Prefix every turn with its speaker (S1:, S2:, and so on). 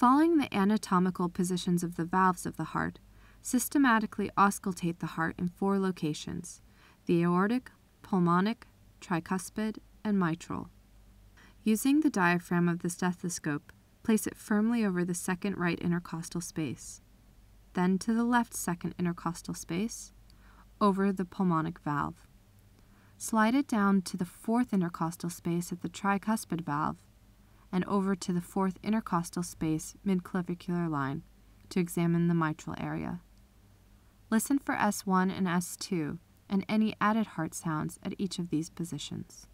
S1: Following the anatomical positions of the valves of the heart, systematically auscultate the heart in 4 locations: the aortic, pulmonic, tricuspid, and mitral. Using the diaphragm of the stethoscope, place it firmly over the second right intercostal space, then to the left second intercostal space, over the pulmonic valve. Slide it down to the 4th intercostal space at the tricuspid valve, and over to the 4th intercostal space midclavicular line to examine the mitral area. Listen for S1 and S2 and any added heart sounds at each of these positions.